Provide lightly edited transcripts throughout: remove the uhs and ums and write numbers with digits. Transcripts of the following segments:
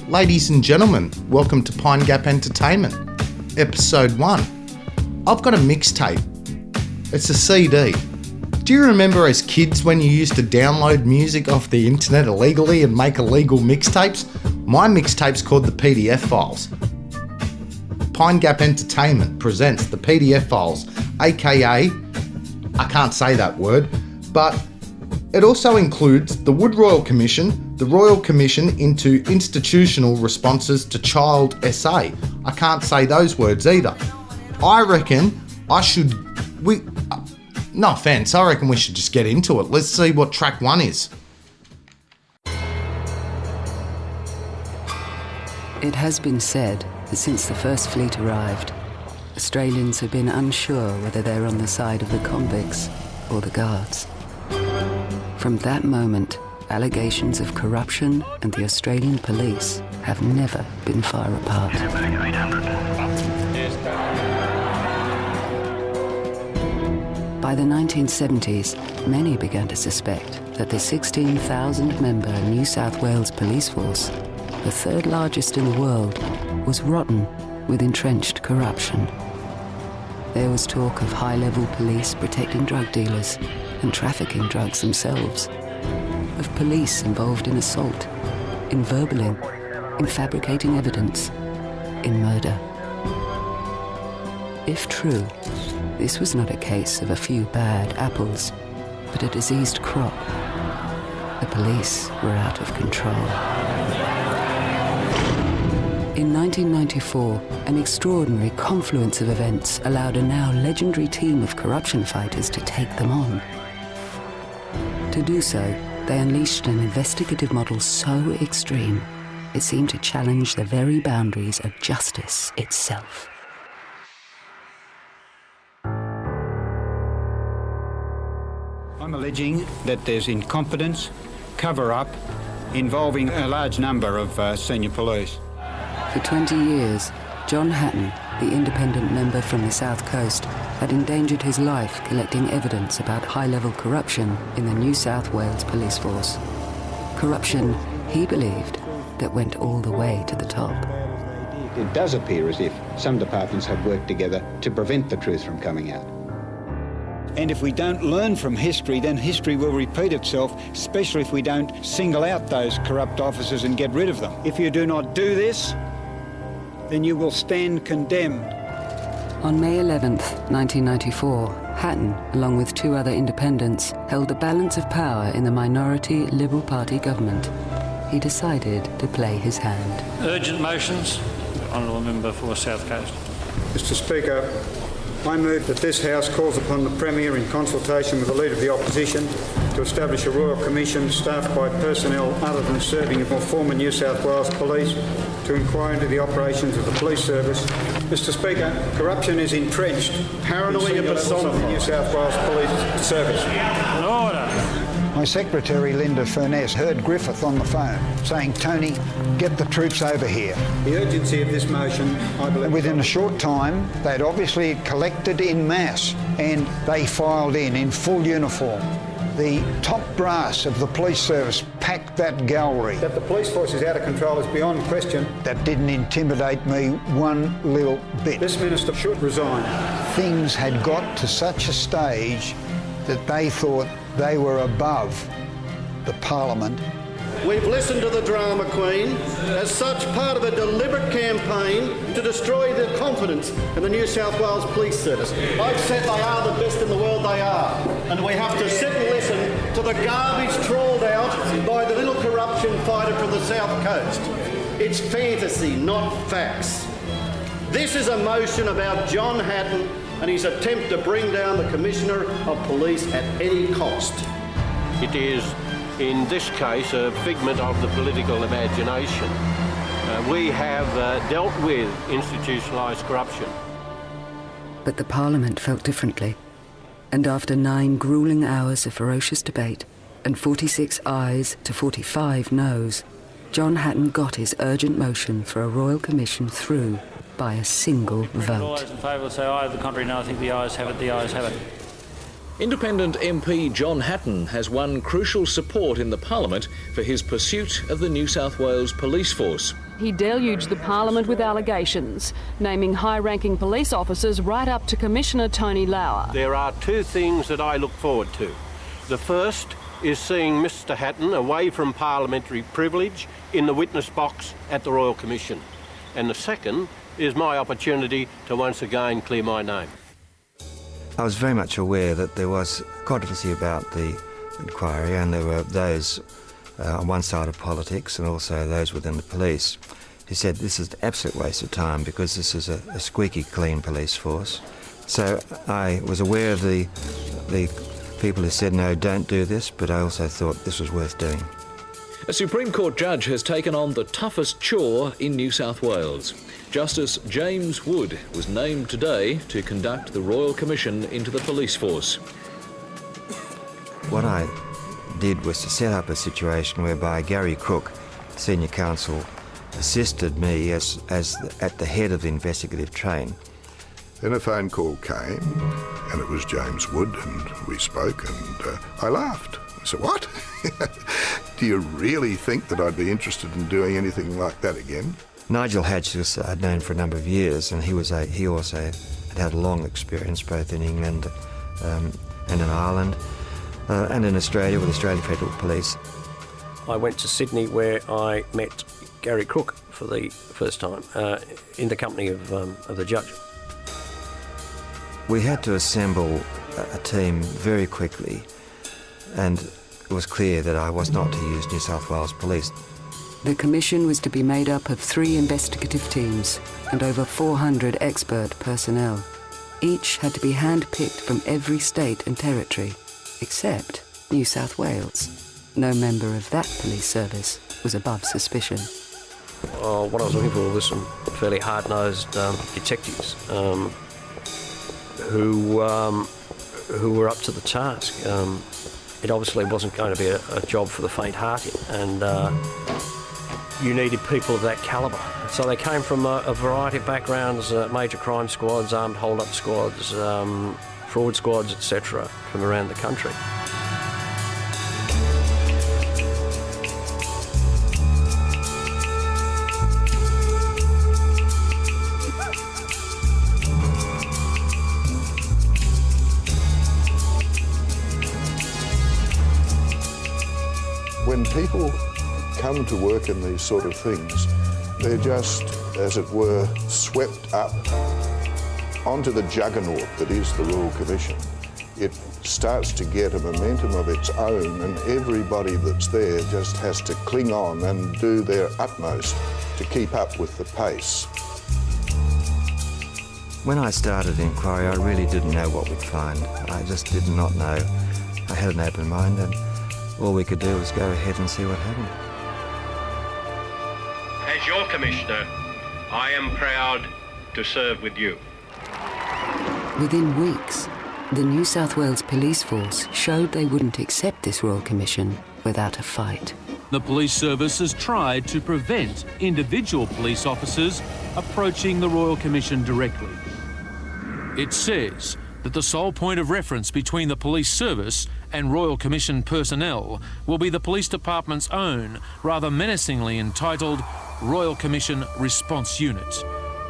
Ladies and gentlemen, welcome to Pine Gap Entertainment, Episode 1. I've got a mixtape. It's a CD. Do you remember as kids when you used to download music off the internet illegally and make illegal mixtapes? My mixtape's called the PDF Files. Pine Gap Entertainment presents the PDF Files, aka, I can't say that word, but it also includes the Wood Royal Commission, the Royal Commission into Institutional Responses to Child SA. I can't say those words either. I reckon no offence, I reckon we should just get into it. Let's see what track 1 is. It has been said that since the first fleet arrived, Australians have been unsure whether they're on the side of the convicts or the guards. From that moment, allegations of corruption and the Australian police have never been far apart. By the 1970s, many began to suspect that the 16,000-member New South Wales police force, the third largest in the world, was rotten with entrenched corruption. There was talk of high-level police protecting drug dealers and trafficking drugs themselves, of police involved in assault, in verballing, in fabricating evidence, in murder. If true, this was not a case of a few bad apples, but a diseased crop. The police were out of control. In 1994, an extraordinary confluence of events allowed a now legendary team of corruption fighters to take them on. To do so, they unleashed an investigative model so extreme, it seemed to challenge the very boundaries of justice itself. I'm alleging that there's incompetence, cover-up, involving a large number of senior police. For 20 years, John Hatton, the independent member from the South Coast, had endangered his life collecting evidence about high-level corruption in the New South Wales police force. Corruption, he believed, that went all the way to the top. It does appear as if some departments have worked together to prevent the truth from coming out. And if we don't learn from history, then history will repeat itself, especially if we don't single out those corrupt officers and get rid of them. If you do not do this, then you will stand condemned. On May 11th, 1994, Hatton, along with 2 other independents, held the balance of power in the minority Liberal Party government. He decided to play his hand. Urgent motions. Honourable Member for South Coast. Mr Speaker, I move that this House calls upon the Premier, in consultation with the Leader of the Opposition, to establish a Royal Commission staffed by personnel other than serving in former New South Wales Police to inquire into the operations of the police service. Mr Speaker, corruption is entrenched, paranoia personified in the New South Wales Police Service. Order. My secretary, Linda Furness, heard Griffith on the phone saying, "Tony, get the troops over here." The urgency of this motion, I believe... Within a short time, they'd obviously collected en masse and they filed in full uniform. The top brass of the police service packed that gallery. That the police force is out of control is beyond question. That didn't intimidate me one little bit. This minister should resign. Things had got to such a stage that they thought they were above the Parliament. We've listened to the drama queen as such part of a deliberate campaign to destroy the confidence in the New South Wales Police Service. I've said they are the best in the world, they are. And we have to sit and listen to the garbage trawled out by the little corruption fighter from the South Coast. It's fantasy, not facts. This is a motion about John Hatton and his attempt to bring down the Commissioner of Police at any cost. It is, in this case, a figment of the political imagination. We have dealt with institutionalised corruption. But the Parliament felt differently. And after 9 gruelling hours of ferocious debate and 46 ayes to 45 noes, John Hatton got his urgent motion for a Royal Commission through by a single vote. All those in favour say aye, the contrary no. I think the ayes have it, the ayes have it. Independent MP John Hatton has won crucial support in the Parliament for his pursuit of the New South Wales Police Force. he deluged the Parliament with allegations, naming high-ranking police officers right up to Commissioner Tony Lauer. There are two things that I look forward to. The first is seeing Mr Hatton away from parliamentary privilege in the witness box at the Royal Commission. And the second is my opportunity to once again clear my name. I was very much aware that there was controversy about the inquiry, and there were those on one side of politics and also those within the police who said this is an absolute waste of time because this is a squeaky clean police force. So I was aware of the people who said no, don't do this, but I also thought this was worth doing. A Supreme Court judge has taken on the toughest chore in New South Wales. Justice James Wood was named today to conduct the Royal Commission into the police force. What I did was to set up a situation whereby Gary Cook, senior counsel, assisted me as at the head of the investigative train. Then a phone call came, and it was James Wood, and we spoke, and I laughed. I said, "What? Do you really think that I'd be interested in doing anything like that again?" Nigel Hadges I'd known for a number of years, and he also had a long experience both in England and in Ireland and in Australia with the Australian Federal Police. I went to Sydney where I met Gary Cook for the first time in the company of the judge. We had to assemble a team very quickly, and it was clear that I was not to use New South Wales Police. The commission was to be made up of 3 investigative teams and over 400 expert personnel. Each had to be hand-picked from every state and territory, except New South Wales. No member of that police service was above suspicion. What I was looking for was some fairly hard-nosed detectives who were up to the task. It obviously wasn't going to be a job for the faint-hearted, and you needed people of that calibre. So they came from a variety of backgrounds, major crime squads, armed hold-up squads, fraud squads, etc., from around the country. When people come to work in these sort of things, they're just, as it were, swept up onto the juggernaut that is the Royal Commission. It starts to get a momentum of its own, and everybody that's there just has to cling on and do their utmost to keep up with the pace. When I started Enquiry, I really didn't know what we'd find. I just did not know. I had an open mind, and all we could do was go ahead and see what happened. As your Commissioner, I am proud to serve with you. Within weeks, the New South Wales Police Force showed they wouldn't accept this Royal Commission without a fight. The police service has tried to prevent individual police officers approaching the Royal Commission directly. It says that the sole point of reference between the police service and Royal Commission personnel will be the police department's own, rather menacingly entitled Royal Commission Response Unit.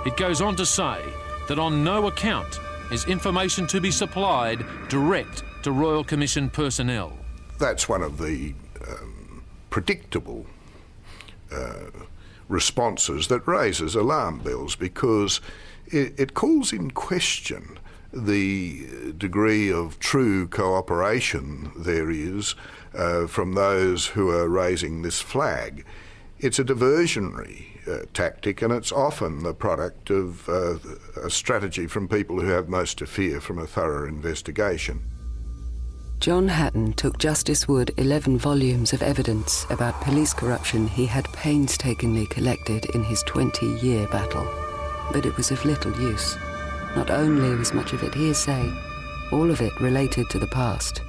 It goes on to say that on no account is information to be supplied direct to Royal Commission personnel. That's one of the predictable responses that raises alarm bells, because it calls in question the degree of true cooperation there is from those who are raising this flag. It's a diversionary tactic, and it's often the product of a strategy from people who have most to fear from a thorough investigation. John Hatton took Justice Wood 11 volumes of evidence about police corruption he had painstakingly collected in his 20-year battle. But it was of little use. Not only was much of it hearsay, all of it related to the past.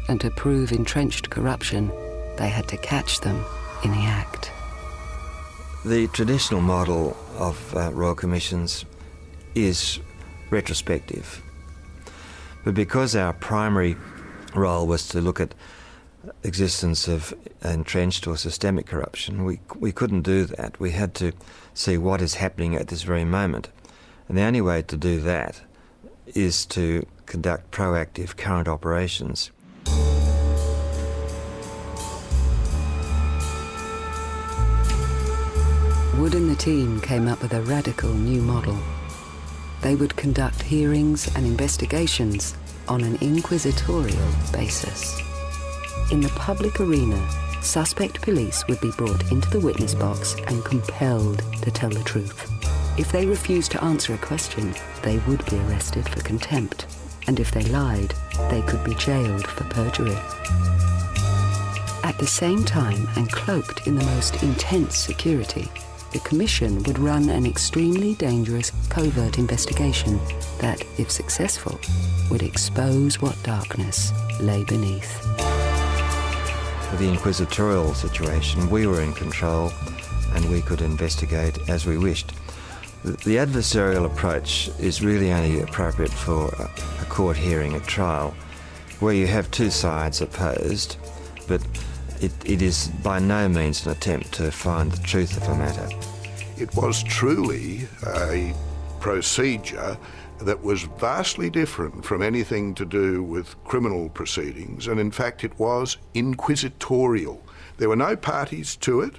And to prove entrenched corruption, they had to catch them in the act. The traditional model of Royal Commissions is retrospective. But because our primary role was to look at existence of entrenched or systemic corruption. We couldn't do that. We had to see what is happening at this very moment. And the only way to do that is to conduct proactive current operations. Wood and the team came up with a radical new model. They would conduct hearings and investigations on an inquisitorial basis. In the public arena, suspect police would be brought into the witness box and compelled to tell the truth. If they refused to answer a question, they would be arrested for contempt. And if they lied, they could be jailed for perjury. At the same time, and cloaked in the most intense security, the Commission would run an extremely dangerous covert investigation that, if successful, would expose what darkness lay beneath. With the inquisitorial situation, we were in control and we could investigate as we wished. The adversarial approach is really only appropriate for a court hearing, a trial, where you have two sides opposed, but it is by no means an attempt to find the truth of a matter. It was truly a procedure that was vastly different from anything to do with criminal proceedings, and in fact it was inquisitorial. There were no parties to it.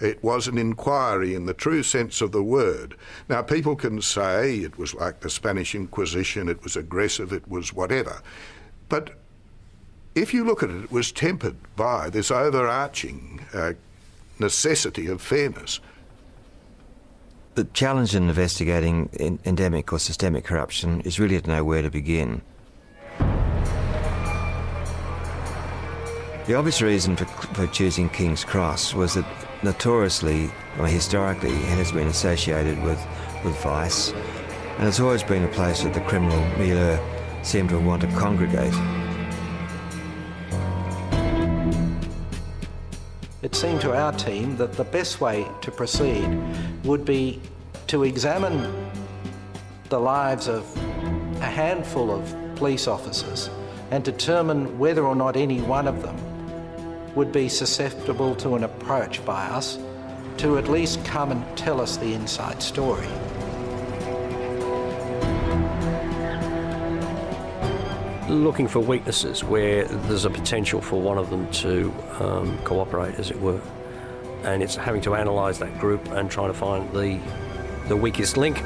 It was an inquiry in the true sense of the word. Now, people can say it was like the Spanish Inquisition, it was aggressive, it was whatever. But if you look at it, it was tempered by this overarching necessity of fairness. The challenge in investigating endemic or systemic corruption is really to know where to begin. The obvious reason for choosing King's Cross was that notoriously, or historically, it has been associated with vice, and it's always been a place that the criminal milieu seemed to want to congregate. It seemed to our team that the best way to proceed would be to examine the lives of a handful of police officers and determine whether or not any one of them would be susceptible to an approach by us to at least come and tell us the inside story. Looking for weaknesses where there's a potential for one of them to cooperate, as it were. And it's having to analyse that group and trying to find the weakest link.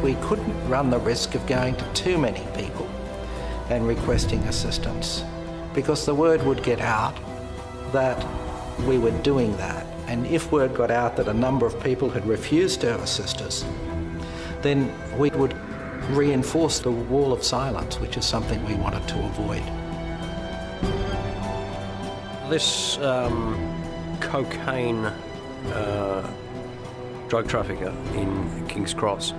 We couldn't run the risk of going to too many people and requesting assistance, because the word would get out that we were doing that. And if word got out that a number of people had refused to assist us, then we would reinforce the wall of silence, which is something we wanted to avoid. This cocaine drug trafficker in King's Cross,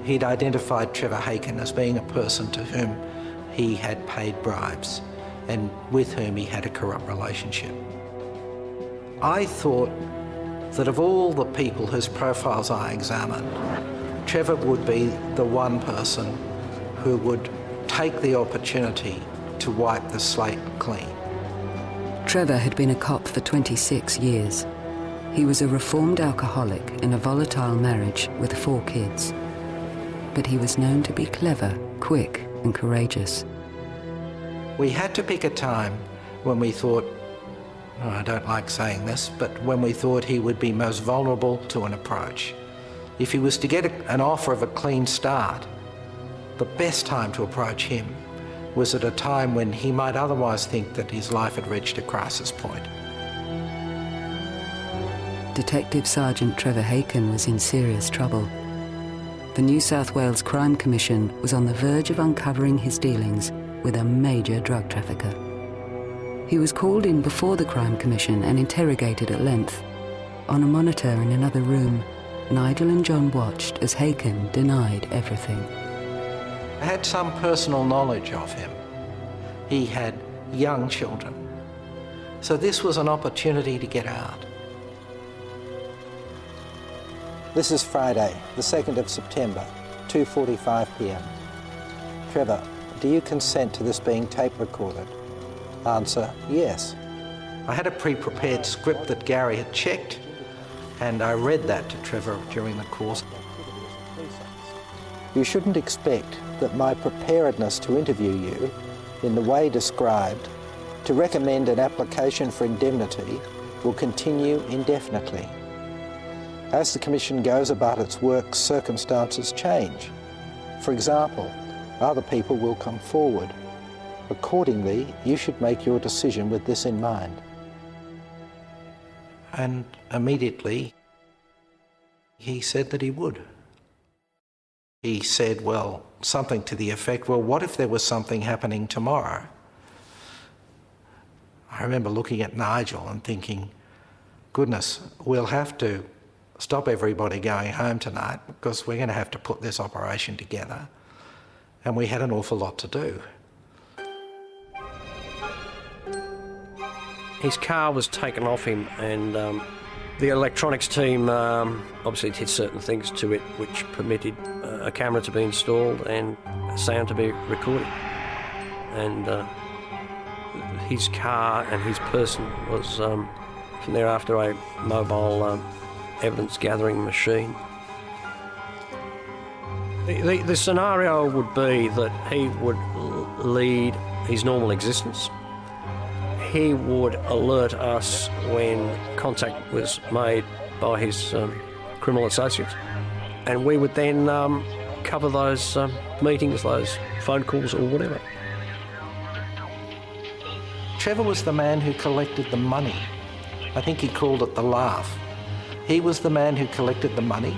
he'd identified Trevor Haken as being a person to whom he had paid bribes and with whom he had a corrupt relationship. I thought that of all the people whose profiles I examined, Trevor would be the one person who would take the opportunity to wipe the slate clean. Trevor had been a cop for 26 years. He was a reformed alcoholic in a volatile marriage with 4 kids. But he was known to be clever, quick, and courageous. We had to pick a time when we thought, I don't like saying this, but when we thought he would be most vulnerable to an approach. If he was to get an offer of a clean start, the best time to approach him was at a time when he might otherwise think that his life had reached a crisis point. Detective Sergeant Trevor Haken was in serious trouble. The New South Wales Crime Commission was on the verge of uncovering his dealings with a major drug trafficker. He was called in before the Crime Commission and interrogated at length. On a monitor in another room, Nigel and John watched as Haken denied everything. I had some personal knowledge of him. He had young children. So this was an opportunity to get out. This is Friday, the 2nd of September, 2:45 p.m. Trevor, do you consent to this being tape recorded? Answer, yes. I had a pre-prepared script that Gary had checked, and I read that to Trevor during the course. You shouldn't expect that my preparedness to interview you in the way described to recommend an application for indemnity will continue indefinitely. As the Commission goes about its work, circumstances change. For example, other people will come forward. Accordingly, you should make your decision with this in mind. And immediately, he said that he would. He said, well, something to the effect, well, what if there was something happening tomorrow? I remember looking at Nigel and thinking, goodness, we'll have to stop everybody going home tonight because we're going to have to put this operation together. And we had an awful lot to do. His car was taken off him, and the electronics team obviously did certain things to it which permitted a camera to be installed and sound to be recorded. And his car and his person was from thereafter a mobile evidence gathering machine. The scenario would be that he would lead his normal existence. He would alert us when contact was made by his criminal associates, and we would then cover those meetings, those phone calls or whatever. Trevor was the man who collected the money. I think he called it the laugh. He was the man who collected the money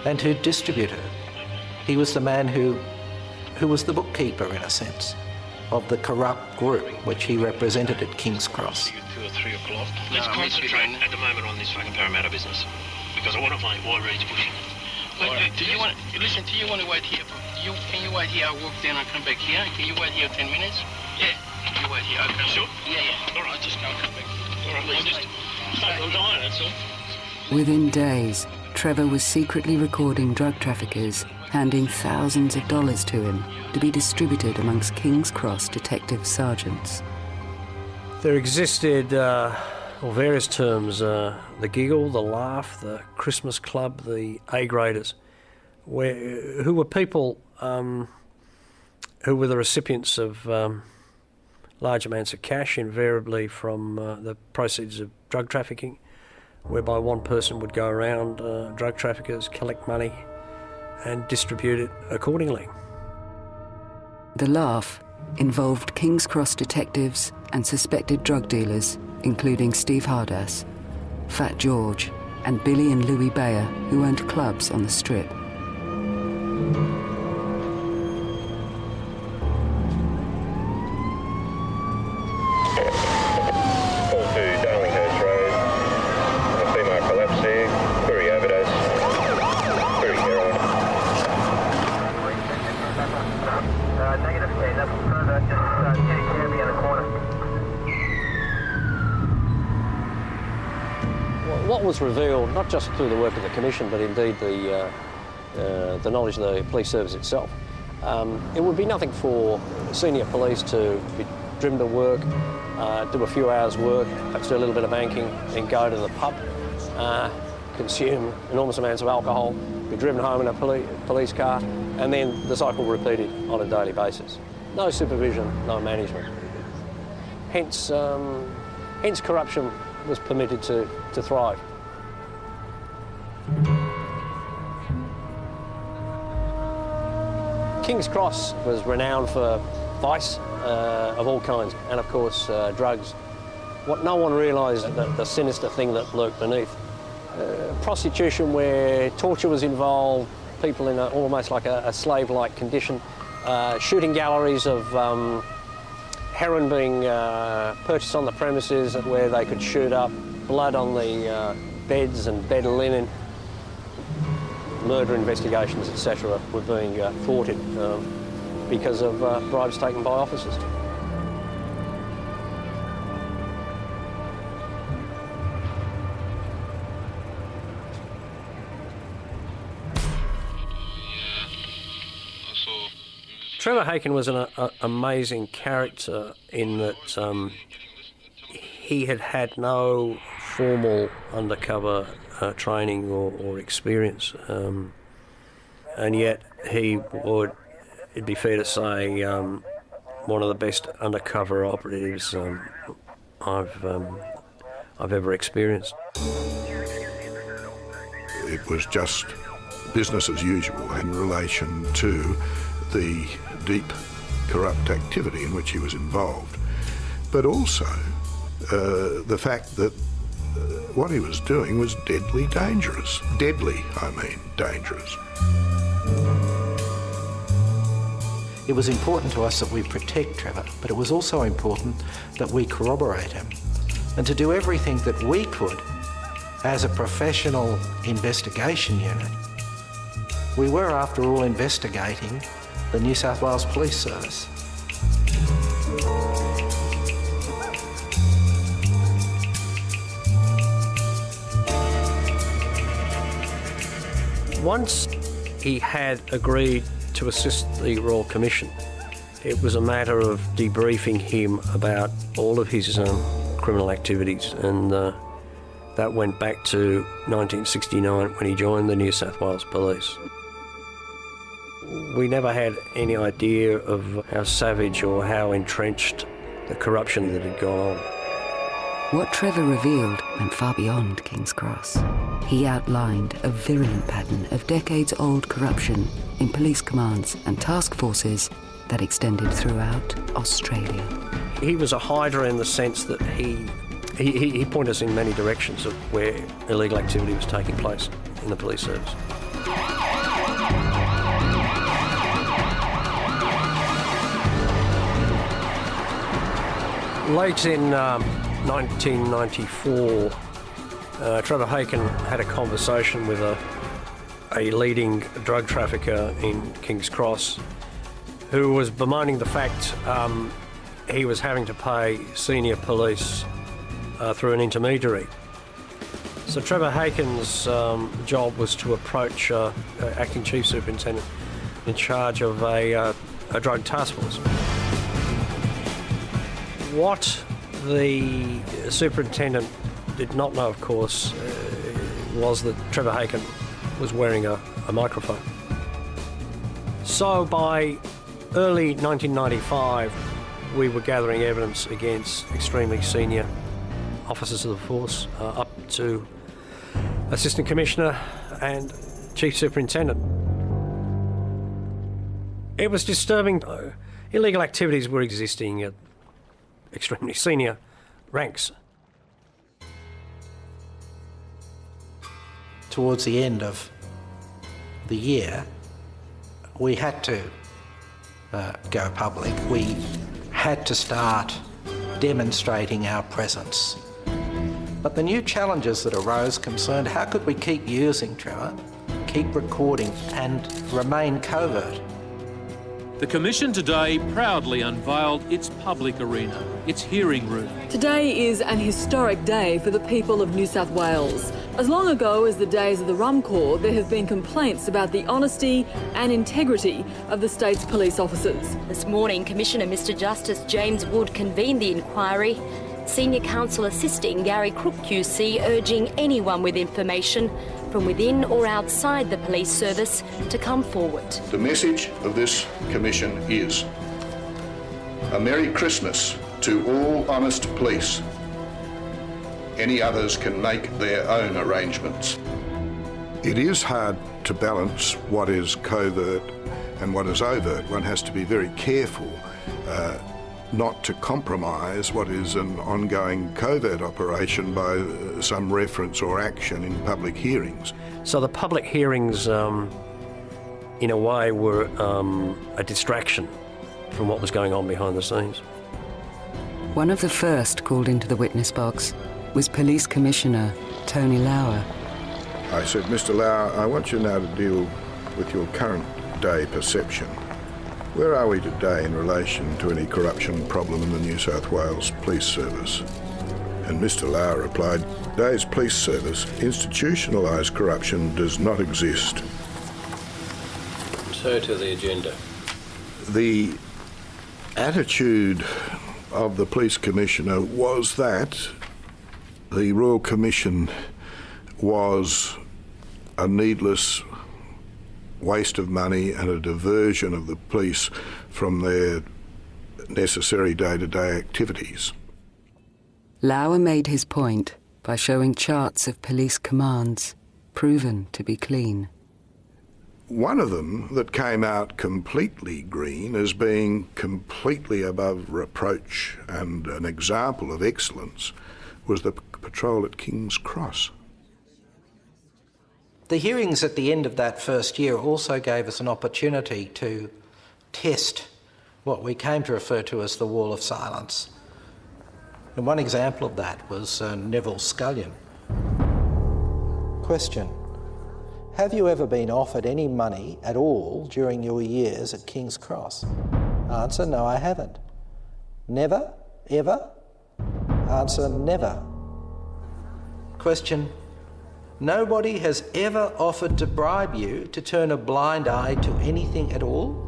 and who distributed it. He was the man who was the bookkeeper, in a sense, of the corrupt group which he represented at King's Cross. 2 or 3 o'clock. Let's concentrate at the moment on this fucking Parramatta business, because I want to find why Reed's pushing. Do you want to wait here? Can you wait here? I'll walk down and come back here. Can you wait here 10 minutes? Yeah. Can you wait here? Okay. Sure? Yeah. All right, just go and come back. All right, I'm dying, that's all. Within days, Trevor was secretly recording drug traffickers, handing thousands of dollars to him to be distributed amongst King's Cross detective sergeants. There existed various terms, the giggle, the laugh, the Christmas club, the A-graders, who were people who were the recipients of large amounts of cash, invariably from the proceeds of drug trafficking, whereby one person would go around drug traffickers, collect money and distribute it accordingly. The laugh involved King's Cross detectives and suspected drug dealers, including Steve Hardass, Fat George, and Billy and Louis Bayer, who owned clubs on the Strip. What was revealed, not just through the work of the Commission, but indeed the knowledge of the police service itself, it would be nothing for senior police to be driven to work, do a few hours work, perhaps do a little bit of banking, then go to the pub, consume enormous amounts of alcohol, be driven home in a police car, and then the cycle repeated on a daily basis. No supervision, no management. Hence corruption was permitted to thrive. King's Cross was renowned for vice of all kinds, and of course drugs. What no one realised, the sinister thing that lurked beneath. Prostitution where torture was involved, people in almost like a slave-like condition, shooting galleries of heroin being purchased on the premises where they could shoot up, blood on the beds and bed linen. Murder investigations, etc., were being thwarted because of bribes taken by officers. Trevor Haken was an amazing character in that he had had no formal undercover training or experience, and yet he would, it'd be fair to say, one of the best undercover operatives I've ever experienced. It was just business as usual in relation to the deep corrupt activity in which he was involved, but also the fact that what he was doing was deadly dangerous. Deadly, I mean, dangerous. It was important to us that we protect Trevor, but it was also important that we corroborate him and to do everything that we could as a professional investigation unit. We were, after all, investigating the New South Wales Police Service. Once he had agreed to assist the Royal Commission, it was a matter of debriefing him about all of his criminal activities, and that went back to 1969 when he joined the New South Wales Police. We never had any idea of how savage or how entrenched the corruption that had gone on. What Trevor revealed went far beyond King's Cross. He outlined a virulent pattern of decades-old corruption in police commands and task forces that extended throughout Australia. He was a hydra in the sense that he pointed us in many directions of where illegal activity was taking place in the police service. Late in 1994, Trevor Haken had a conversation with a leading drug trafficker in King's Cross who was bemoaning the fact he was having to pay senior police through an intermediary. So Trevor Haken's job was to approach acting chief superintendent in charge of a drug task force. What the superintendent did not know, of course, was that Trevor Haken was wearing a microphone. So by early 1995, we were gathering evidence against extremely senior officers of the force, up to Assistant Commissioner and Chief Superintendent. It was disturbing. Illegal activities were existing at extremely senior ranks. Towards the end of the year, we had to go public. We had to start demonstrating our presence. But the new challenges that arose concerned how could we keep using Trevor, keep recording and remain covert. The Commission today proudly unveiled its public arena, its hearing room. Today is an historic day for the people of New South Wales. As long ago as the days of the Rum Corps, there have been complaints about the honesty and integrity of the state's police officers. This morning, Commissioner Mr Justice James Wood convened the inquiry. Senior counsel assisting Gary Crook QC urging anyone with information from within or outside the police service to come forward. The message of this commission is a Merry Christmas to all honest police. Any others can make their own arrangements. It is hard to balance what is covert and what is overt. One has to be very careful not to compromise what is an ongoing covert operation by some reference or action in public hearings. So the public hearings, in a way, were a distraction from what was going on behind the scenes. One of the first called into the witness box was Police Commissioner Tony Lauer. I said, Mr. Lauer, I want you now to deal with your current day perception. Where are we today in relation to any corruption problem in the New South Wales Police Service? And Mr. Lauer replied, today's police service, institutionalised corruption does not exist. So to the agenda. The attitude of the Police Commissioner was that the Royal Commission was a needless waste of money and a diversion of the police from their necessary day-to-day activities. Lauer made his point by showing charts of police commands, proven to be clean. One of them that came out completely green as being completely above reproach and an example of excellence was the patrol at King's Cross. The hearings at the end of that first year also gave us an opportunity to test what we came to refer to as the wall of silence. And one example of that was Neville Scullion. Question: have you ever been offered any money at all during your years at King's Cross? Answer: no, I haven't. Never? Ever? Answer: never. Question: nobody has ever offered to bribe you to turn a blind eye to anything at all?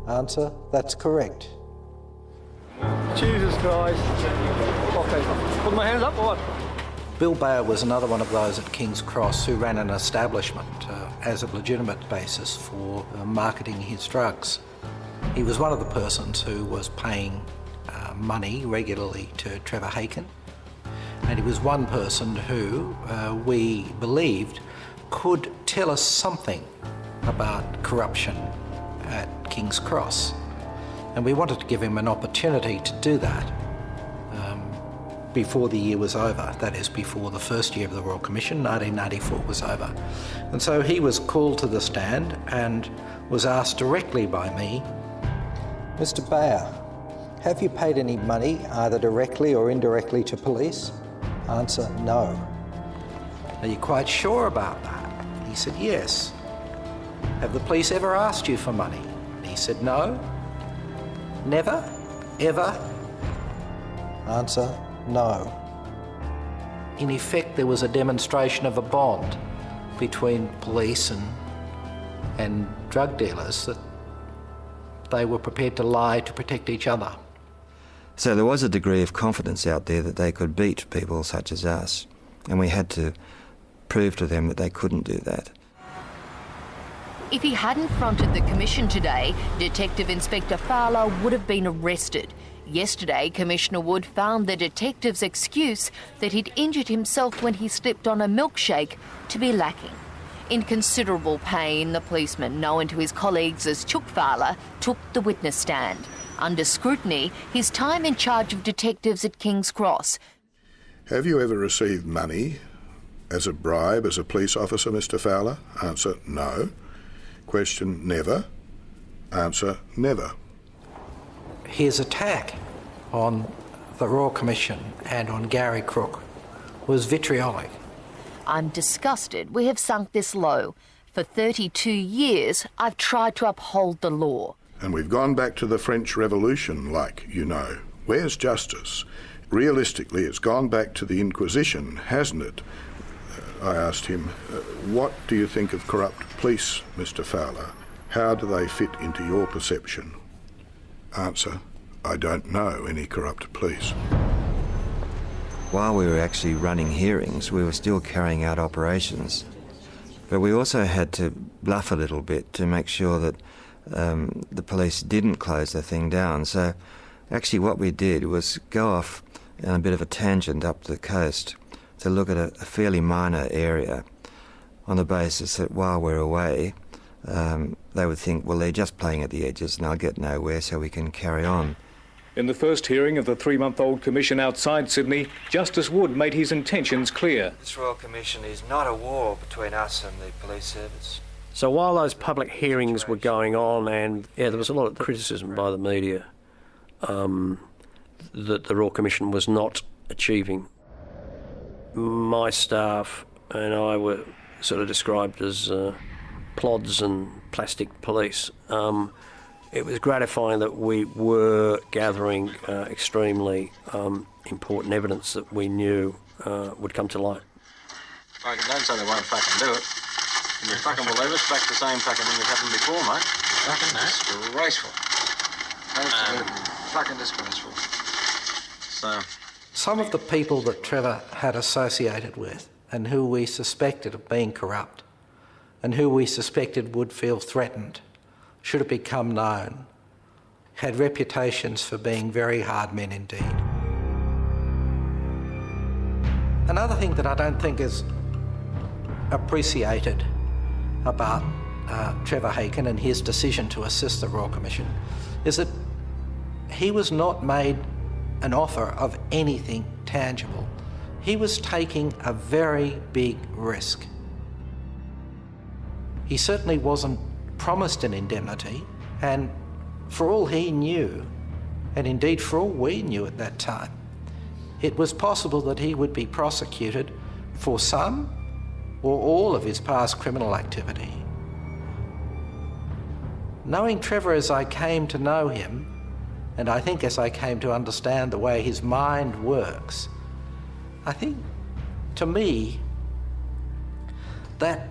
Answer: that's correct. Jesus Christ. Okay, put my hands up or what? Bill Bayer was another one of those at King's Cross who ran an establishment as a legitimate basis for marketing his drugs. He was one of the persons who was paying money regularly to Trevor Haken, and he was one person who we believed could tell us something about corruption at King's Cross. And we wanted to give him an opportunity to do that before the year was over, that is, before the first year of the Royal Commission, 1994, was over. And so he was called to the stand and was asked directly by me, Mr. Bayer, have you paid any money, either directly or indirectly, to police? Answer: no. Are you quite sure about that? He said, yes. Have the police ever asked you for money? He said, no. Never? Ever? Answer: no. In effect, there was a demonstration of a bond between police and drug dealers, that they were prepared to lie to protect each other. So there was a degree of confidence out there that they could beat people such as us, and we had to prove to them that they couldn't do that. If he hadn't fronted the Commission today, Detective Inspector Fowler would have been arrested. Yesterday, Commissioner Wood found the detective's excuse that he'd injured himself when he slipped on a milkshake to be lacking. In considerable pain, the policeman, known to his colleagues as Chook Fowler, took the witness stand. Under scrutiny, his time in charge of detectives at King's Cross. Have you ever received money as a bribe as a police officer, Mr. Fowler? Answer: no. Question: never. Answer: never. His attack on the Royal Commission and on Gary Crook was vitriolic. I'm disgusted we have sunk this low. For 32 years, I've tried to uphold the law. And we've gone back to the French Revolution, like you know. Where's justice? Realistically, it's gone back to the Inquisition, hasn't it? I asked him, what do you think of corrupt police, Mr. Fowler? How do they fit into your perception? Answer: I don't know any corrupt police. While we were actually running hearings, we were still carrying out operations. But we also had to bluff a little bit to make sure that the police didn't close the thing down. So actually what we did was go off on a bit of a tangent up the coast to look at a fairly minor area on the basis that while we're away, they would think, well, they're just playing at the edges and they'll get nowhere, so we can carry on. In the first hearing of the 3-month-old commission outside Sydney, Justice Wood made his intentions clear. This Royal Commission is not a war between us and the police service. So while those public hearings were going on, and there was a lot of criticism by the media that the Royal Commission was not achieving, my staff and I were sort of described as plods and plastic police. It was gratifying that we were gathering extremely important evidence that we knew would come to light. Don't say they won't fucking do it. If you fucking believe us, back the same fucking thing that happened before, mate. Fucking disgraceful. Absolutely fucking disgraceful. So... Some of the people that Trevor had associated with and who we suspected of being corrupt and who we suspected would feel threatened should it become known had reputations for being very hard men indeed. Another thing that I don't think is appreciated about Trevor Haken and his decision to assist the Royal Commission is that he was not made an offer of anything tangible. He was taking a very big risk. He certainly wasn't promised an indemnity, and for all he knew, and indeed for all we knew at that time, it was possible that he would be prosecuted for some or all of his past criminal activity. Knowing Trevor as I came to know him, and I think as I came to understand the way his mind works, I think, to me, that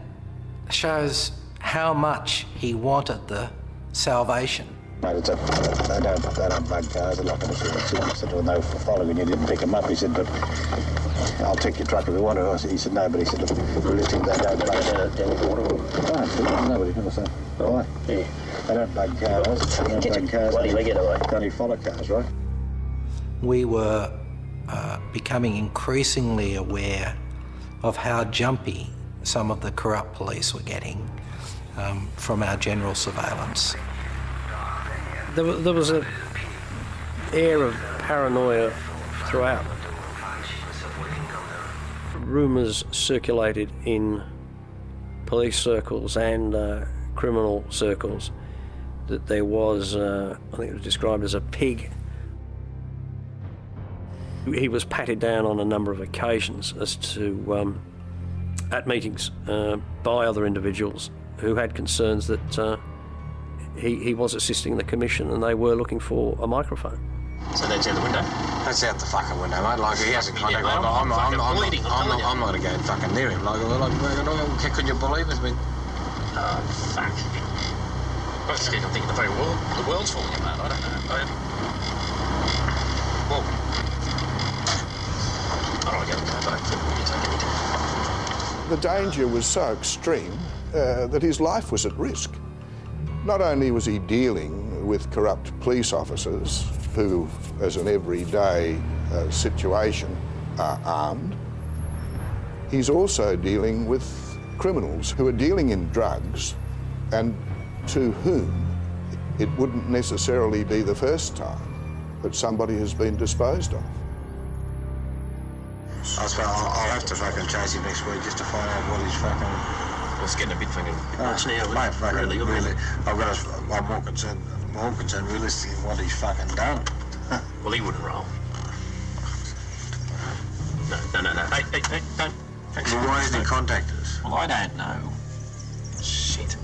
shows how much he wanted the salvation. Mate, they don't bug cars. They're not going to see the tickets. I said, well, no, for following you didn't pick them up. He said, but I'll take your truck if you want it. He said, no, but he said, look, we're listing they don't bug cars. Nobody can say. Why? Yeah. They don't bug cars. They don't bug cars. They only follow cars, right? We were becoming increasingly aware of how jumpy some of the corrupt police were getting from our general surveillance. There was an air of paranoia throughout. Rumours circulated in police circles and criminal circles that there was, I think it was described as a pig. He was patted down on a number of occasions as to, at meetings by other individuals who had concerns that he was assisting the Commission and they were looking for a microphone. So that's out the window? That's out the fucking window, mate. Like, he hasn't contacted me. I'm not going to go fucking near him. Like, can you believe it? Oh, fuck. I'm scared I'm thinking the world's falling apart. I don't know. Well, I don't want to go there, but I think you take anything. The danger was so extreme that his life was at risk. Not only was he dealing with corrupt police officers who, as an everyday situation, are armed, he's also dealing with criminals who are dealing in drugs and to whom it wouldn't necessarily be the first time that somebody has been disposed of. I'll have to fucking chase him next week just to find out what he's fucking... It's getting a bit fucking much now. Mate, fucking really. I'm more concerned realistically what he's fucking done. Well, he wouldn't roll. No. Hey, don't. Well, why hasn't he contacted us? Well, I don't know. Shit.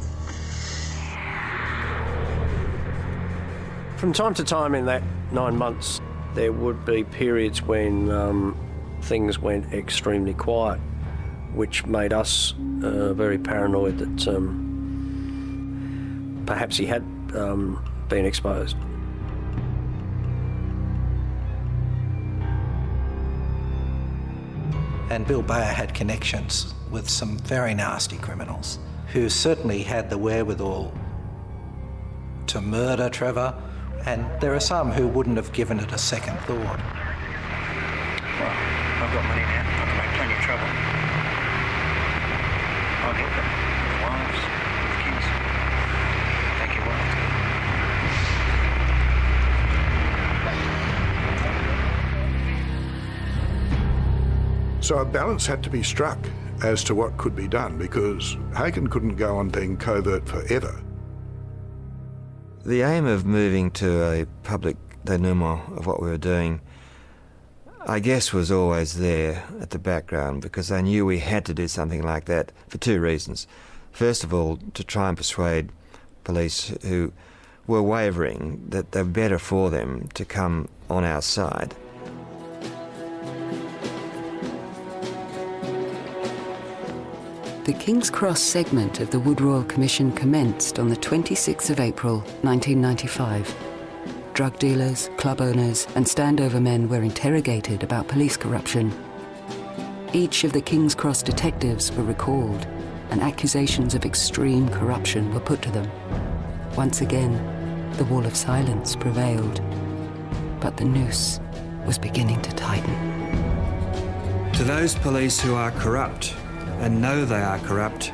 From time to time in that 9 months, there would be periods when things went extremely quiet, which made us very paranoid that perhaps he had been exposed. And Bill Bayer had connections with some very nasty criminals who certainly had the wherewithal to murder Trevor, and there are some who wouldn't have given it a second thought. Well, I've got money now. I can make plenty of trouble. I'll help them. The wives, the kids. Thank you, So a balance had to be struck as to what could be done, because Haken couldn't go on being covert forever. The aim of moving to a public denouement of what we were doing, I guess, was always there at the background, because I knew we had to do something like that for two reasons. First of all, to try and persuade police who were wavering that they're better for them to come on our side. The King's Cross segment of the Wood Royal Commission commenced on the 26th of April 1995. Drug dealers, club owners and standover men were interrogated about police corruption. Each of the King's Cross detectives were recalled and accusations of extreme corruption were put to them. Once again, the wall of silence prevailed, but the noose was beginning to tighten. To those police who are corrupt and know they are corrupt,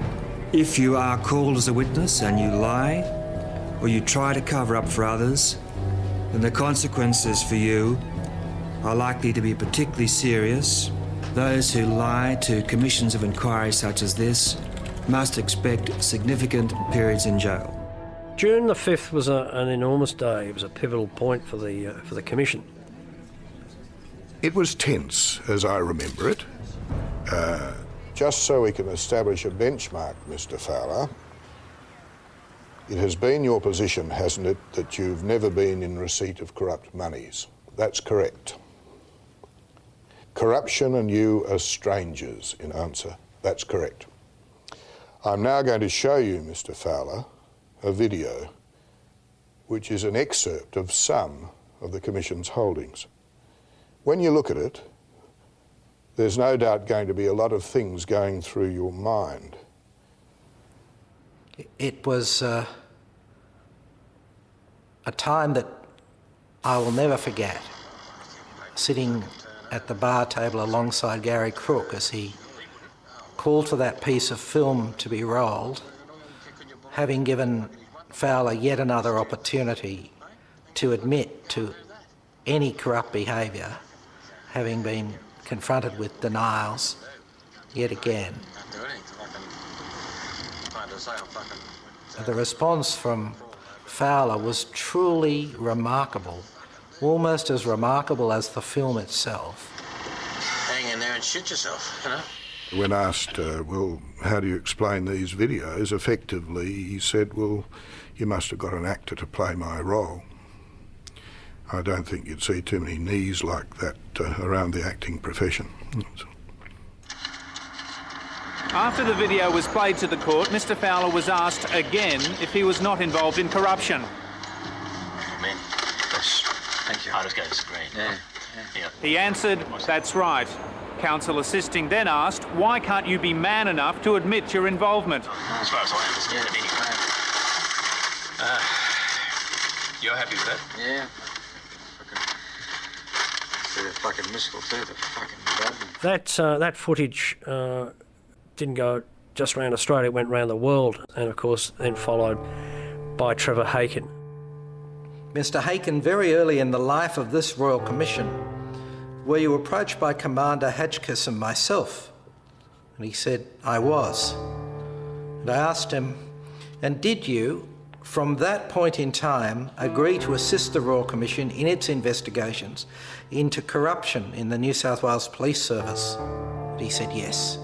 if you are called as a witness and you lie or you try to cover up for others, then the consequences for you are likely to be particularly serious. Those who lie to commissions of inquiry such as this must expect significant periods in jail. June the 5th was an enormous day. It was a pivotal point for the Commission. It was tense, as I remember it. Just so we can establish a benchmark, Mr. Fowler, it has been your position, hasn't it, that you've never been in receipt of corrupt monies? That's correct. Corruption and you are strangers, in answer. That's correct. I'm now going to show you, Mr. Fowler, a video which is an excerpt of some of the Commission's holdings. When you look at it, there's no doubt going to be a lot of things going through your mind. It was a time that I will never forget, sitting at the bar table alongside Gary Crook as he called for that piece of film to be rolled, having given Fowler yet another opportunity to admit to any corrupt behaviour, having been confronted with denials yet again. The response from Fowler was truly remarkable, almost as remarkable as the film itself. Hang in there and shit yourself, you know? When asked, well, how do you explain these videos, effectively he said, well, you must have got an actor to play my role. I don't think you'd see too many knees like that around the acting profession. After the video was played to the court, Mr. Fowler was asked again if he was not involved in corruption. Man, thank you. I'll just go to the screen. Yeah. He answered, that's right. Counsel assisting then asked, why can't you be man enough to admit your involvement? As far as I understand it, anyway. You're happy with that? Yeah. Fucking mystical too, the fucking bad. That footage didn't go just around Australia, it went around the world, and of course then followed by Trevor Haken. Mr. Haken, very early in the life of this Royal Commission, were you approached by Commander Hatchkiss and myself? And he said, I was. And I asked him, and did you, from that point in time, agree to assist the Royal Commission in its investigations into corruption in the New South Wales Police Service? And he said yes.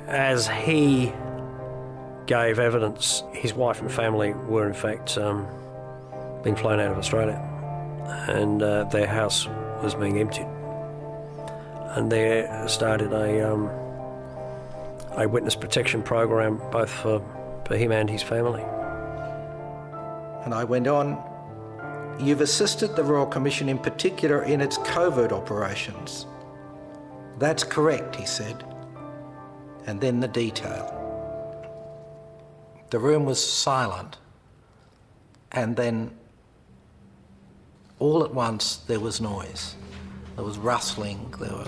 As he gave evidence, his wife and family were in fact being flown out of Australia, and their house was being emptied. And there started a witness protection program both for him and his family. And I went on, you've assisted the Royal Commission in particular in its covert operations. That's correct, he said. And then the detail. The room was silent, and then all at once there was noise. There was rustling, there were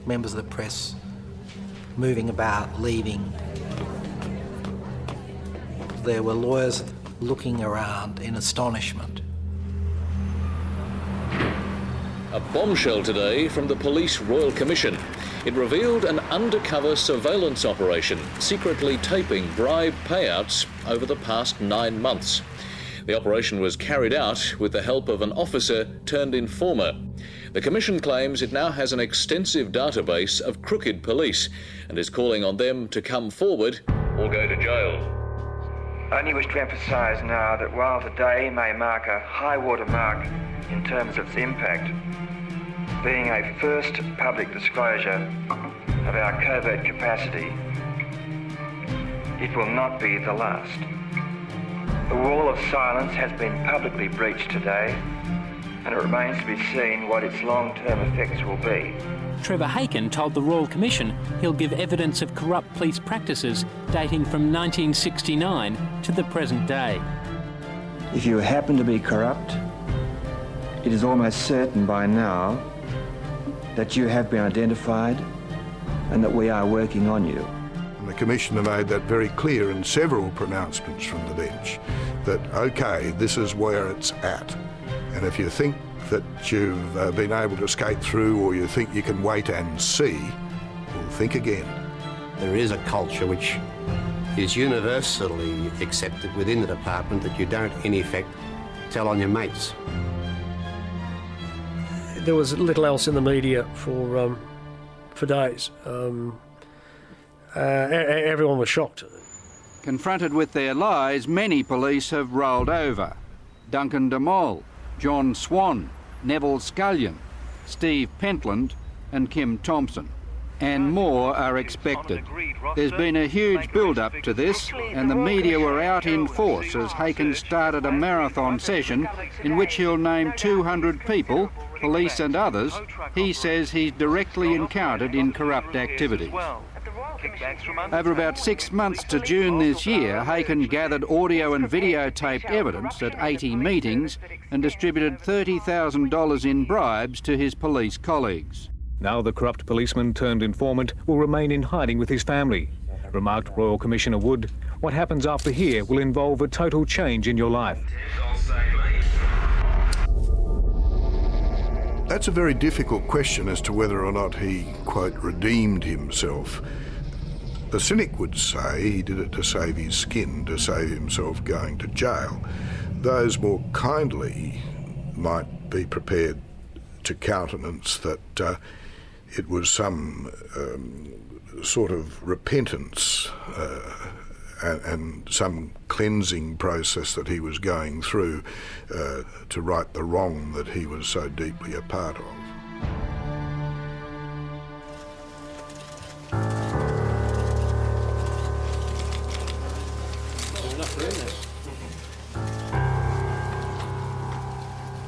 members of the press moving about, leaving. There were lawyers looking around in astonishment. A bombshell today from the Police Royal Commission. It revealed an undercover surveillance operation secretly taping bribe payouts over the past 9 months. The operation was carried out with the help of an officer turned informer. The Commission claims it now has an extensive database of crooked police and is calling on them to come forward or go to jail. I only wish to emphasise now that while today may mark a high water mark in terms of its impact, being a first public disclosure of our covert capacity, it will not be the last. The wall of silence has been publicly breached today, and it remains to be seen what its long-term effects will be. Trevor Haken told the Royal Commission he'll give evidence of corrupt police practices dating from 1969 to the present day. If you happen to be corrupt, it is almost certain by now that you have been identified and that we are working on you. And the Commissioner made that very clear in several pronouncements from the bench, that, OK, this is where it's at. And if you think that you've been able to skate through, or you think you can wait and see, well, think again. There is a culture which is universally accepted within the department that you don't, in effect, tell on your mates. There was little else in the media for days. Everyone was shocked. Confronted with their lies, many police have rolled over. Duncan de Mol, John Swan, Neville Scullion, Steve Pentland and Kim Tomson. And more are expected. There's been a huge build-up to this, and the media were out in force as Haken started a marathon session in which he'll name 200 people, police and others, he says he's directly encountered in corrupt activities. Over about 6 months to June this year, Haken gathered audio and videotaped evidence at 80 meetings and distributed $30,000 in bribes to his police colleagues. Now the corrupt policeman turned informant will remain in hiding with his family. Remarked Royal Commissioner Wood, what happens after here will involve a total change in your life. That's a very difficult question as to whether or not he, quote, redeemed himself. The cynic would say he did it to save his skin, to save himself going to jail. Those more kindly might be prepared to countenance that it was some sort of repentance and some cleansing process that he was going through to right the wrong that he was so deeply a part of.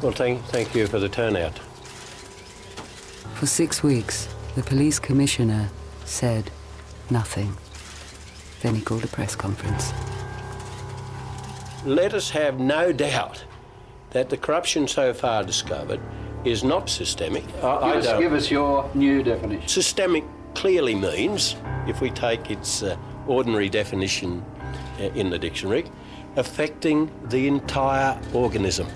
Well, thank you for the turnout. For 6 weeks, the police commissioner said nothing. Then he called a press conference. Let us have no doubt that the corruption so far discovered is not systemic. Give us your new definition. Systemic clearly means, if we take its ordinary definition in the dictionary, affecting the entire organism.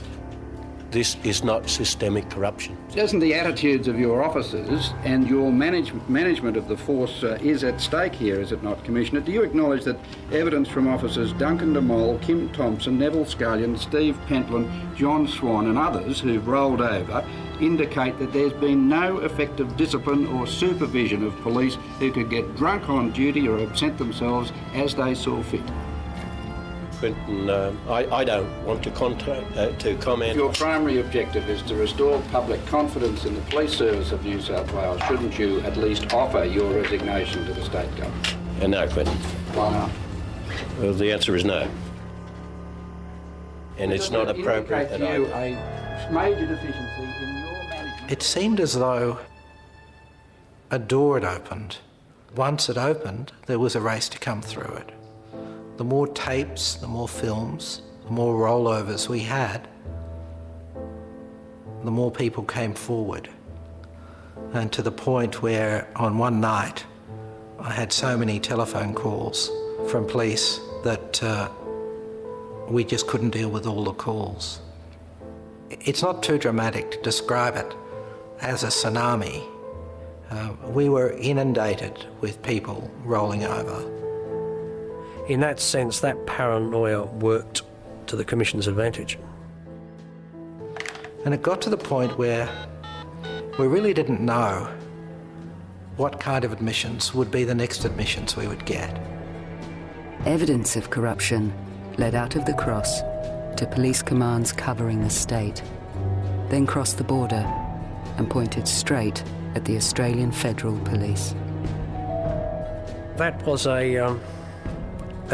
This is not systemic corruption. Doesn't the attitudes of your officers and your management of the force is at stake here, is it not, Commissioner? Do you acknowledge that evidence from officers Duncan de Mol, Kim Tomson, Neville Scullion, Steve Pentland, John Swan and others who've rolled over indicate that there's been no effective discipline or supervision of police who could get drunk on duty or absent themselves as they saw fit? Quentin, I don't want to comment. Your primary objective is to restore public confidence in the police service of New South Wales. Shouldn't you at least offer your resignation to the state government? No, Quentin. Why not? Well, the answer is no. And it's not appropriate that I... a major deficiency in your management. It seemed as though a door had opened. Once it opened, there was a race to come through it. The more tapes, the more films, the more rollovers we had, the more people came forward. And to the point where on one night I had so many telephone calls from police that we just couldn't deal with all the calls. It's not too dramatic to describe it as a tsunami. We were inundated with people rolling over. In that sense, that paranoia worked to the Commission's advantage. And it got to the point where we really didn't know what kind of admissions would be the next admissions we would get. Evidence of corruption led out of the Cross to police commands covering the state, then crossed the border and pointed straight at the Australian Federal Police. That was a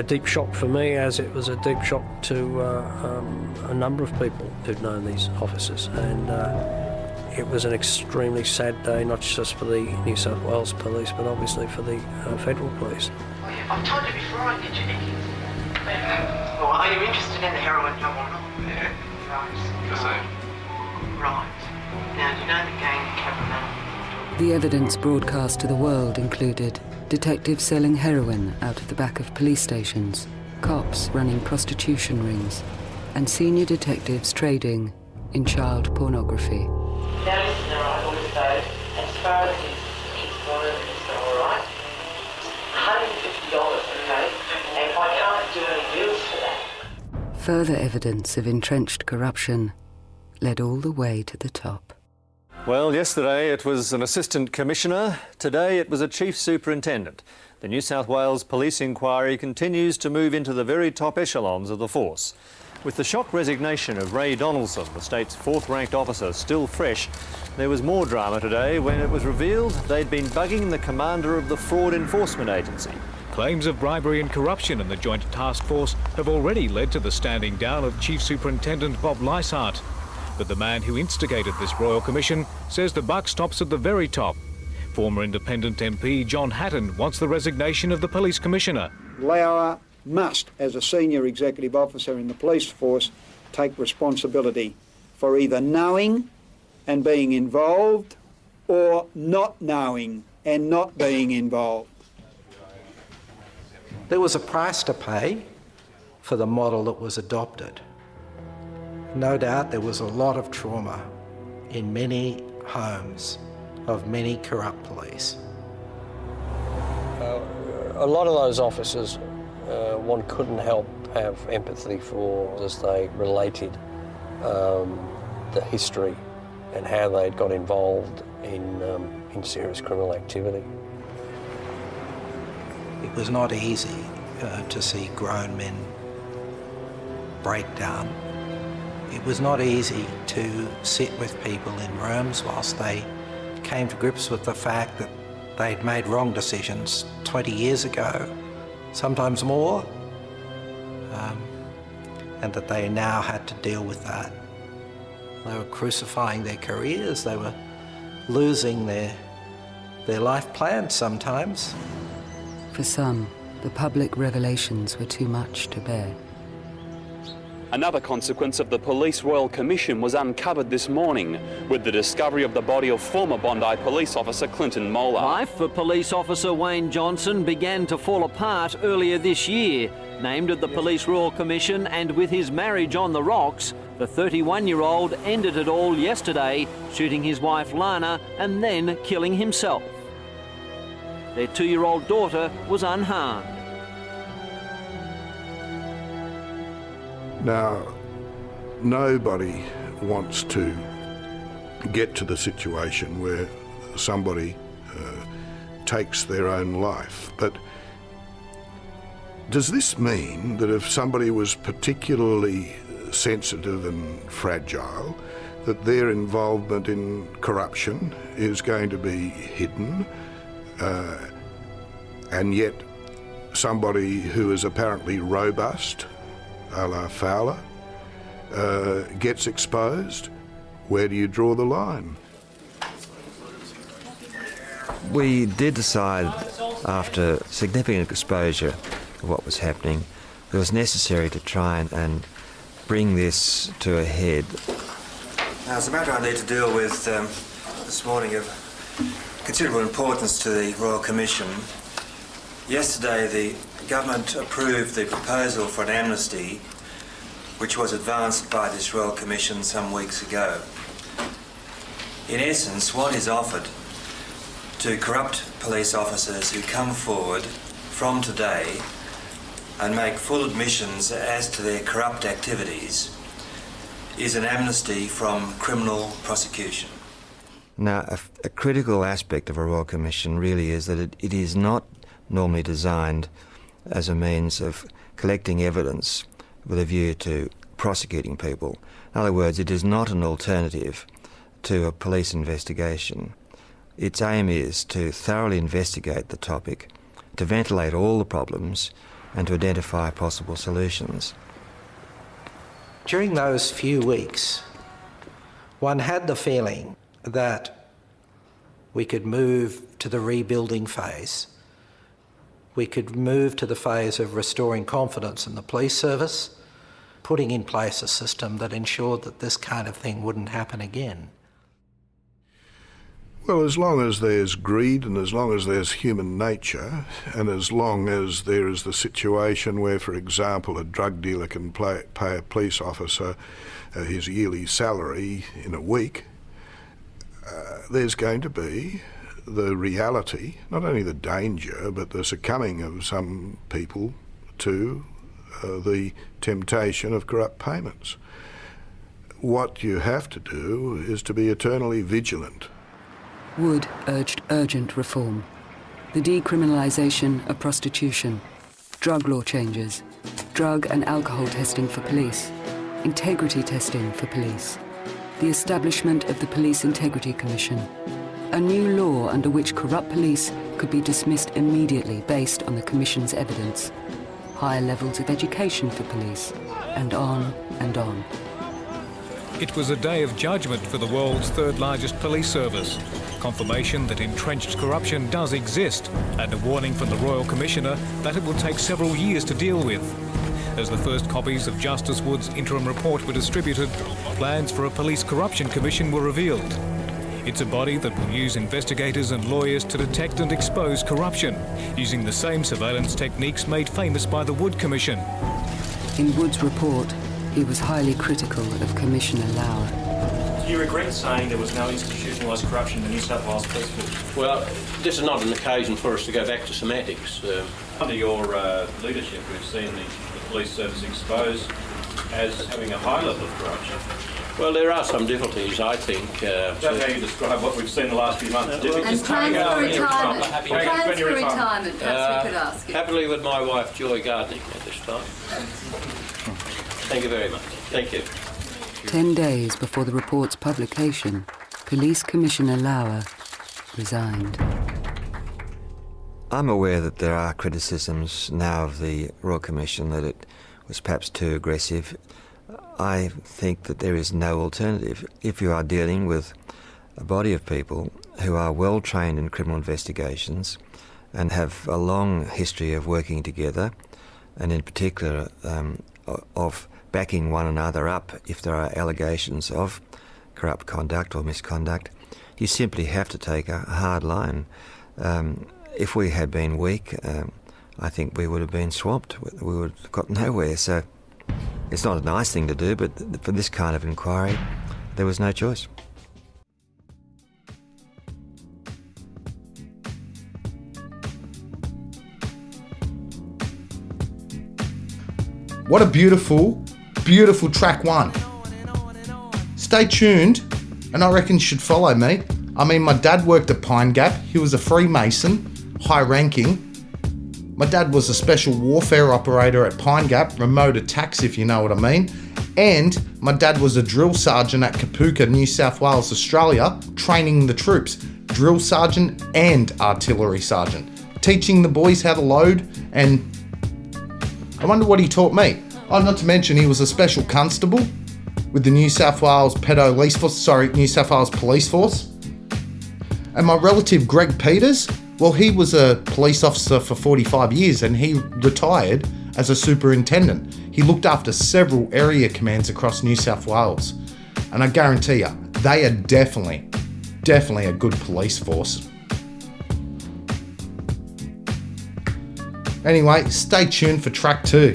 deep shock for me, as it was a deep shock to a number of people who'd known these officers, and it was an extremely sad day, not just for the New South Wales Police, but obviously for the Federal Police. I've told you before I get you Nicky. Well, are you interested in the heroin job or not? Yeah. Right. Right. Now, do you know the gang Cabramatta? The evidence broadcast to the world included detectives selling heroin out of the back of police stations, cops running prostitution rings, and senior detectives trading in child pornography. Now listen, alright, all this goes, as far as his monitor is alright, $150, okay? And I can't do any deals for that. Further evidence of entrenched corruption led all the way to the top. Well, yesterday it was an assistant commissioner. Today it was a chief superintendent. The New South Wales police inquiry continues to move into the very top echelons of the force. With the shock resignation of Ray Donaldson, the state's fourth-ranked officer, still fresh, there was more drama today when it was revealed they'd been bugging the commander of the Fraud Enforcement Agency. Claims of bribery and corruption in the Joint Task Force have already led to the standing down of Chief Superintendent Bob Lysart. But the man who instigated this Royal Commission says the buck stops at the very top. Former independent MP John Hatton wants the resignation of the Police Commissioner. Lauer must, as a senior executive officer in the police force, take responsibility for either knowing and being involved or not knowing and not being involved. There was a price to pay for the model that was adopted. No doubt there was a lot of trauma in many homes of many corrupt police. A lot of those officers, one couldn't help have empathy for as they related the history and how they'd got involved in serious criminal activity. It was not easy to see grown men break down. It was not easy to sit with people in rooms whilst they came to grips with the fact that they'd made wrong decisions 20 years ago, sometimes more, and that they now had to deal with that. They were crucifying their careers, they were losing their life plans sometimes. For some, the public revelations were too much to bear. Another consequence of the Police Royal Commission was uncovered this morning with the discovery of the body of former Bondi police officer Clinton Mola. Life for police officer Wayne Johnson began to fall apart earlier this year. Named at the Police Royal Commission and with his marriage on the rocks, the 31-year-old ended it all yesterday, shooting his wife Lana and then killing himself. Their 2-year-old daughter was unharmed. Now, nobody wants to get to the situation where somebody takes their own life, but does this mean that if somebody was particularly sensitive and fragile, that their involvement in corruption is going to be hidden, and yet somebody who is apparently robust, a la Fowler, gets exposed? Where do you draw the line? We did decide, after significant exposure of what was happening, it was necessary to try and bring this to a head. Now, it's a matter I need to deal with this morning of considerable importance to the Royal Commission. Yesterday, the government approved the proposal for an amnesty which was advanced by this Royal Commission some weeks ago. In essence, what is offered to corrupt police officers who come forward from today and make full admissions as to their corrupt activities is an amnesty from criminal prosecution. Now, a critical aspect of a Royal Commission really is that it is not normally designed as a means of collecting evidence with a view to prosecuting people. In other words, it is not an alternative to a police investigation. Its aim is to thoroughly investigate the topic, to ventilate all the problems and to identify possible solutions. During those few weeks, one had the feeling that we could move to the rebuilding phase. We could move to the phase of restoring confidence in the police service, putting in place a system that ensured that this kind of thing wouldn't happen again. Well, as long as there's greed and as long as there's human nature, and as long as there is the situation where, for example, a drug dealer can pay a police officer his yearly salary in a week, there's going to be the reality, not only the danger, but the succumbing of some people to the temptation of corrupt payments. What you have to do is to be eternally vigilant. Wood urged urgent reform. The decriminalisation of prostitution, drug law changes, drug and alcohol testing for police, integrity testing for police, the establishment of the Police Integrity Commission, a new law under which corrupt police could be dismissed immediately based on the Commission's evidence, higher levels of education for police, and on and on. It was a day of judgment for the world's third largest police service. Confirmation that entrenched corruption does exist, and a warning from the Royal Commissioner that it will take several years to deal with. As the first copies of Justice Wood's interim report were distributed, plans for a police corruption commission were revealed. It's a body that will use investigators and lawyers to detect and expose corruption, using the same surveillance techniques made famous by the Wood Commission. In Wood's report, he was highly critical of Commissioner Lauer. Do you regret saying there was no institutionalised corruption in the New South Wales Police Force? Well, this is not an occasion for us to go back to semantics. Under your leadership, we've seen the police service exposed as having a high level of corruption. Well, there are some difficulties, I think. That's how you describe what we've seen the last few months. And plans for retirement. Plans for retirement, perhaps we could ask you. Happily with my wife, Joy, gardening at this time. Thank you very much. Thank you. 10 days before the report's publication, Police Commissioner Lauer resigned. I'm aware that there are criticisms now of the Royal Commission that it was perhaps too aggressive. I think that there is no alternative. If you are dealing with a body of people who are well trained in criminal investigations and have a long history of working together, and in particular of backing one another up if there are allegations of corrupt conduct or misconduct, you simply have to take a hard line. If we had been weak, I think we would have been swamped. We would have got nowhere. So it's not a nice thing to do, but for this kind of inquiry, there was no choice. What a beautiful, beautiful track one. Stay tuned, and I reckon you should follow me. I mean, my dad worked at Pine Gap. He was a Freemason, high ranking. My dad was a special warfare operator at Pine Gap, remote attacks if you know what I mean. And my dad was a drill sergeant at Kapooka, New South Wales, Australia, training the troops, drill sergeant and artillery sergeant, teaching the boys how to load, and I wonder what he taught me. Oh, not to mention he was a special constable with the New South Wales New South Wales Police Force. And my relative Greg Peters, well, he was a police officer for 45 years and he retired as a superintendent. He looked after several area commands across New South Wales. And I guarantee you, they are definitely a good police force. Anyway, stay tuned for track 2.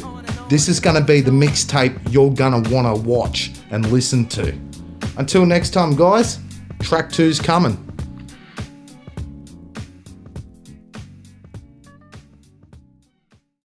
This is going to be the mixtape you're going to want to watch and listen to. Until next time, guys, track 2's coming.